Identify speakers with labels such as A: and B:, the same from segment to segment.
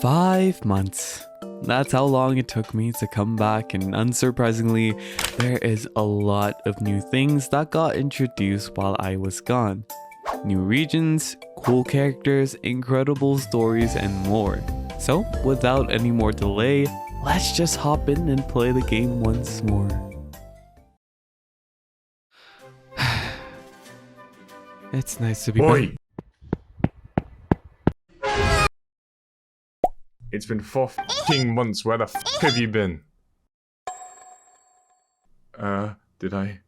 A: 5 months. That's how long it took me to come back, and unsurprisingly, there is a lot of new things that got introduced while I was gone. New regions, cool characters, incredible stories, and more. So, without any more delay, let's just hop in and play the game once more. It's nice to be back.
B: It's been 4 f***ing months. Where the f*** have you been? Did I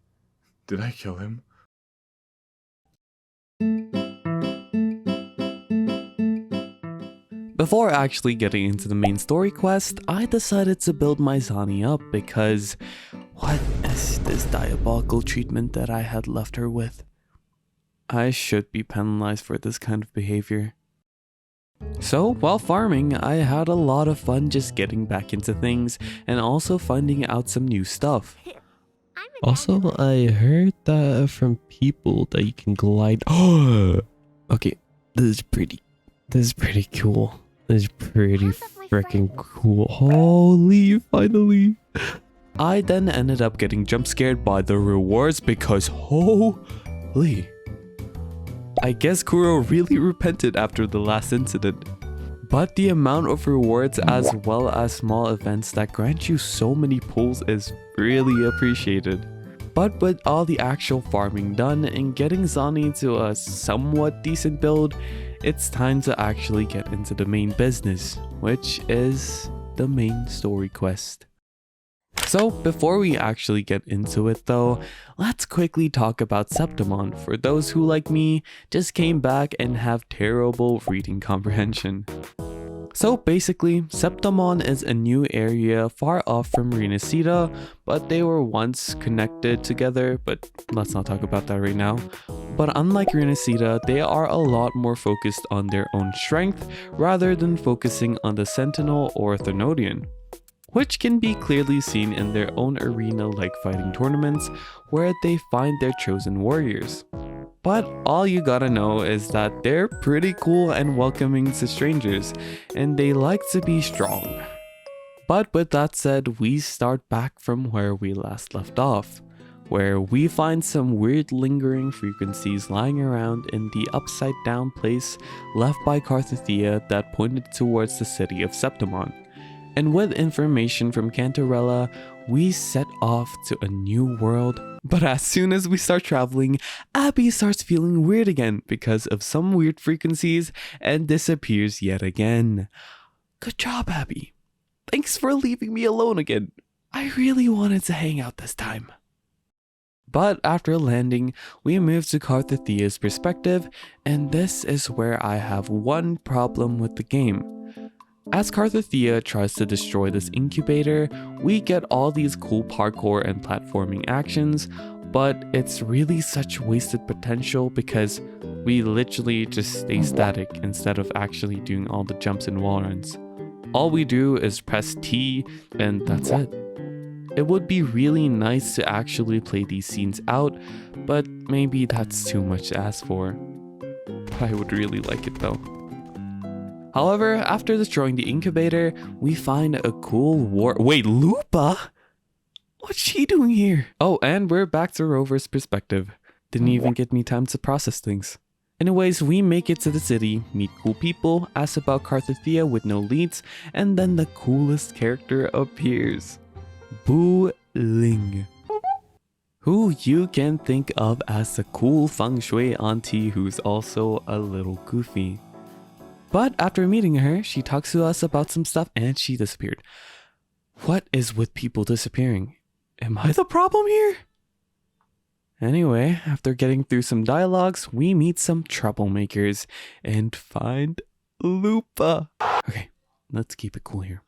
B: kill him?
A: Before actually getting into the main story quest, I decided to build my Zani up because what is this diabolical treatment that I had left her with? I should be penalized for this kind of behavior. So, while farming, I had a lot of fun just getting back into things and also finding out some new stuff.
C: Also, I heard that from people that you can glide. Oh, okay, this is pretty cool. This is pretty freaking cool. Holy, finally.
A: I then ended up getting jump scared by the rewards because holy. I guess Kuro really repented after the last incident. But the amount of rewards as well as small events that grant you so many pulls is really appreciated. But with all the actual farming done and getting Zani to a somewhat decent build, it's time to actually get into the main business, which is the main story quest. So before we actually get into it though, let's quickly talk about Septimon for those who, like me, just came back and have terrible reading comprehension. So basically, Septimon is a new area far off from Renacida, but they were once connected together, but let's not talk about that right now. But unlike Renacida, they are a lot more focused on their own strength rather than focusing on the Sentinel or Thermodian, which can be clearly seen in their own arena-like fighting tournaments where they find their chosen warriors. But all you gotta know is that they're pretty cool and welcoming to strangers, and they like to be strong. But with that said, we start back from where we last left off, where we find some weird lingering frequencies lying around in the upside down place left by Carthathia that pointed towards the city of Septimon. And with information from Cantarella, we set off to a new world. But as soon as we start traveling, Abby starts feeling weird again because of some weird frequencies and disappears yet again. Good job, Abby. Thanks for leaving me alone again. I really wanted to hang out this time. But after landing, we move to Carthathia's perspective, and this is where I have one problem with the game. As Carthathia tries to destroy this incubator, we get all these cool parkour and platforming actions, but it's really such wasted potential because we literally just stay static instead of actually doing all the jumps and wall runs. All we do is press T and that's it. It would be really nice to actually play these scenes out, but maybe that's too much to ask for. I would really like it though. However, after destroying the incubator, we find a cool Wait, Lupa? What's she doing here? Oh, and we're back to Rover's perspective. Didn't even give me time to process things. Anyways, we make it to the city, meet cool people, ask about Carthathia with no leads, and then the coolest character appears. Bu Ling, who you can think of as the cool feng shui auntie who's also a little goofy. But after meeting her, she talks to us about some stuff and she disappeared. What is with people disappearing? Am I the problem here? Anyway, after getting through some dialogues, we meet some troublemakers and find Lupa. Okay, let's keep it cool here.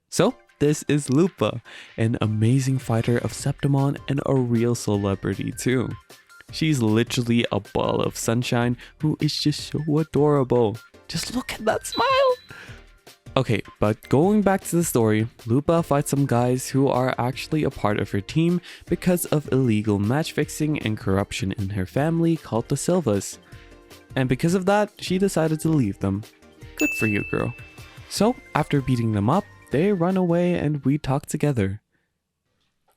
A: So, this is Lupa, an amazing fighter of Septimon and a real celebrity too. She's literally a ball of sunshine who is just so adorable. Just look at that smile! Okay, but going back to the story, Lupa fights some guys who are actually a part of her team because of illegal match fixing and corruption in her family called the Silvas. And because of that, she decided to leave them. Good for you, girl. So, after beating them up, they run away and we talk together.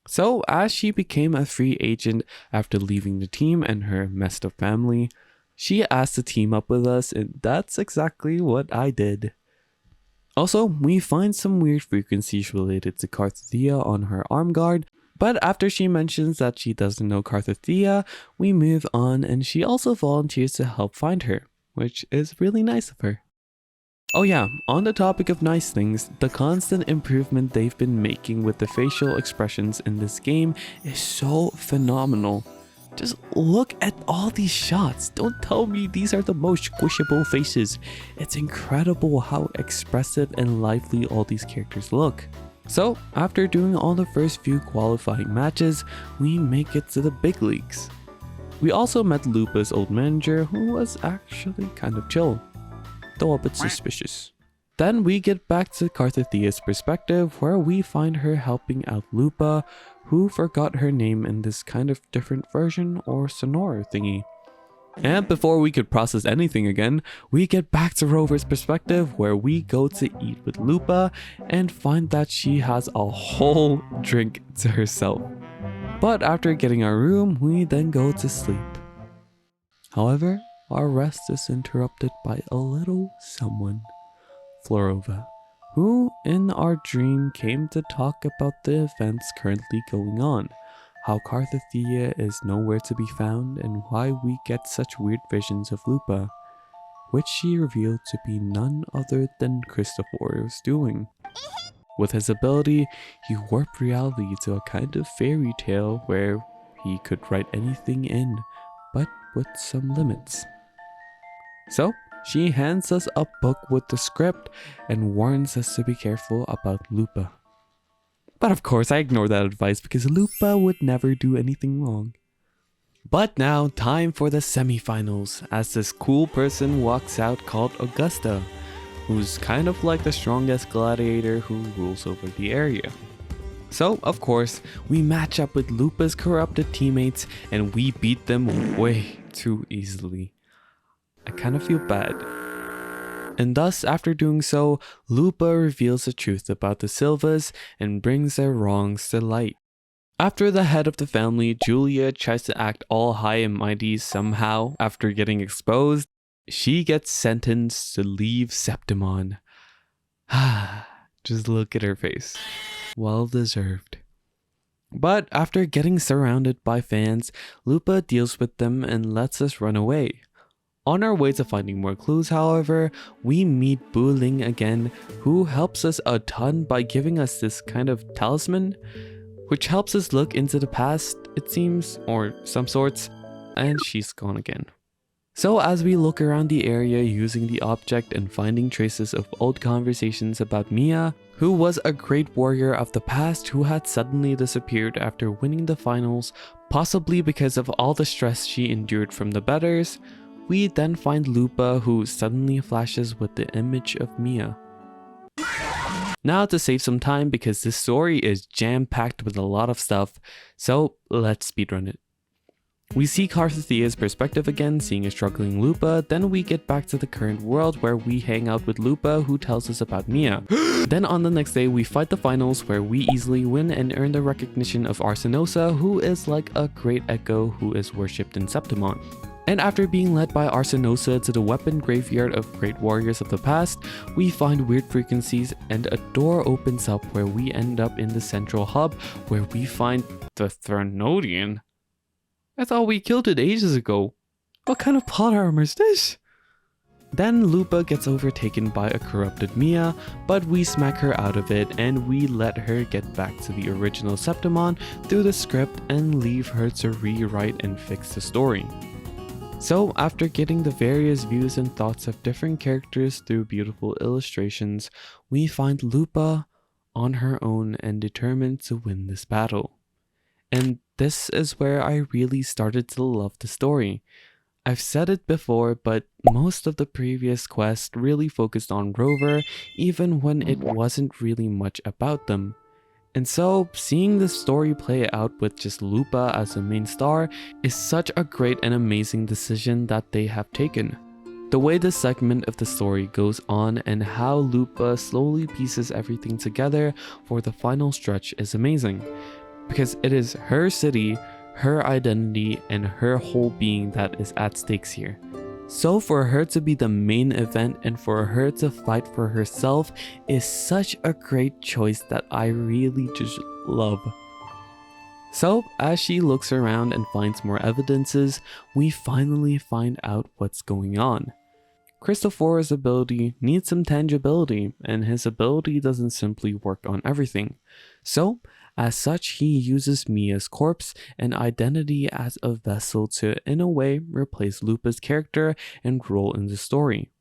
A: So, as she became a free agent after leaving the team and her messed up family, she asked to team up with us, and that's exactly what I did. Also, we find some weird frequencies related to Carthethia on her arm guard, but after she mentions that she doesn't know Carthethia, we move on and she also volunteers to help find her, which is really nice of her. Oh yeah, on the topic of nice things, the constant improvement they've been making with the facial expressions in this game is so phenomenal. Just look at all these shots. Don't tell me these are the most squishable faces. It's incredible how expressive and lively all these characters look. So, after doing all the first few qualifying matches, we make it to the big leagues. We also met Lupa's old manager, who was actually kind of chill, though a bit suspicious. Then we get back to Carthethia's perspective, where we find her helping out Lupa, who forgot her name in this kind of different version or sonora thingy. And before we could process anything again, we get back to Rover's perspective, where we go to eat with Lupa and find that she has a whole drink to herself. But after getting our room, we then go to sleep. However, our rest is interrupted by a little someone, Florova, who in our dream came to talk about the events currently going on, how Carthethia is nowhere to be found, and why we get such weird visions of Lupa, which she revealed to be none other than Christopher's doing. With his ability, he warped reality to a kind of fairy tale where he could write anything in, but with some limits. So, she hands us a book with the script and warns us to be careful about Lupa. But of course I ignore that advice because Lupa would never do anything wrong. But now time for the semifinals, as this cool person walks out called Augusta, who's kind of like the strongest gladiator who rules over the area. So of course we match up with Lupa's corrupted teammates and we beat them way too easily. I kind of feel bad. And thus, after doing so, Lupa reveals the truth about the Silvas and brings their wrongs to light. After the head of the family, Julia, tries to act all high and mighty somehow after getting exposed, she gets sentenced to leave Septimon. Just look at her face. Well deserved. But after getting surrounded by fans, Lupa deals with them and lets us run away. On our way to finding more clues, however, we meet Bu Ling again, who helps us a ton by giving us this kind of talisman, which helps us look into the past, it seems, or some sorts, and she's gone again. So as we look around the area using the object and finding traces of old conversations about Mia, who was a great warrior of the past who had suddenly disappeared after winning the finals, possibly because of all the stress she endured from the betters, we then find Lupa, who suddenly flashes with the image of Mia. Now to save some time, because this story is jam-packed with a lot of stuff, so let's speedrun it. We see Carthethia's perspective again, seeing a struggling Lupa, then we get back to the current world where we hang out with Lupa, who tells us about Mia. Then on the next day we fight the finals, where we easily win and earn the recognition of Arsenosa, who is like a great echo who is worshipped in Septimon. And after being led by Arsenosa to the weapon graveyard of great warriors of the past, we find weird frequencies and a door opens up where we end up in the central hub, where we find the Thranodian. I thought we killed it ages ago. What kind of plot armor is this? Then Lupa gets overtaken by a corrupted Mia, but we smack her out of it and we let her get back to the original Septimon through the script and leave her to rewrite and fix the story. So after getting the various views and thoughts of different characters through beautiful illustrations, we find Lupa on her own and determined to win this battle. And this is where I really started to love the story. I've said it before, but most of the previous quests really focused on Rover, even when it wasn't really much about them. And so, seeing the story play out with just Lupa as the main star is such a great and amazing decision that they have taken. The way this segment of the story goes on and how Lupa slowly pieces everything together for the final stretch is amazing, because it is her city, her identity, and her whole being that is at stakes here. So for her to be the main event and for her to fight for herself is such a great choice that I really just love. So as she looks around and finds more evidences, we finally find out what's going on. Christopher's ability needs some tangibility, and his ability doesn't simply work on everything. So, as such, he uses Mia's corpse and identity as a vessel to, in a way, replace Lupa's character and role in the story,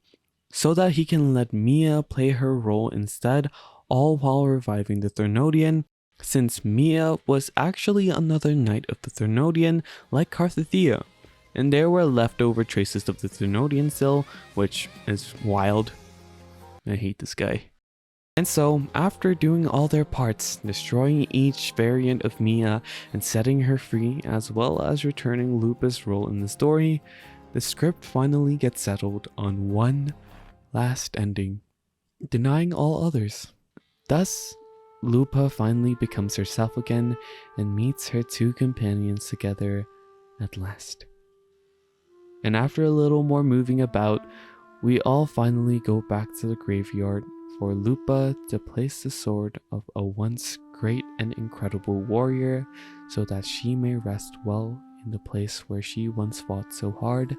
A: so that he can let Mia play her role instead, all while reviving the Thernodian, since Mia was actually another knight of the Thernodian like Carthethia. And there were leftover traces of the Thernodian still, which is wild. I hate this guy. And so, after doing all their parts, destroying each variant of Mia and setting her free, as well as returning Lupa's role in the story, the script finally gets settled on one last ending, denying all others. Thus, Lupa finally becomes herself again and meets her two companions together at last. And after a little more moving about, we all finally go back to the graveyard for Lupa to place the sword of a once great and incredible warrior so that she may rest well in the place where she once fought so hard,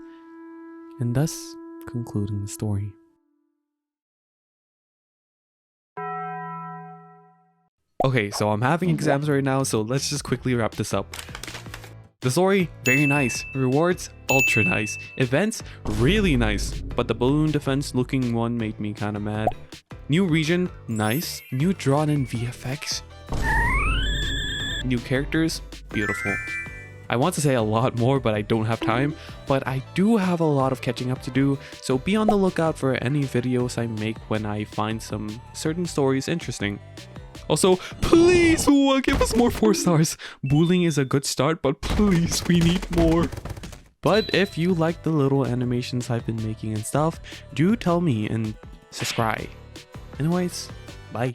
A: and thus concluding the story. Okay, so I'm having exams right now, so let's just quickly wrap this up. The story, very nice. Rewards, ultra nice. Events, really nice. But the balloon defense looking one made me kinda mad. New region, nice. New drawn in VFX. New characters, beautiful. I want to say a lot more, but I don't have time. But I do have a lot of catching up to do, so be on the lookout for any videos I make when I find some certain stories interesting. Also, please give us more 4 stars. Bullying is a good start, but please, we need more. But if you like the little animations I've been making and stuff, do tell me and subscribe. Anyways, bye.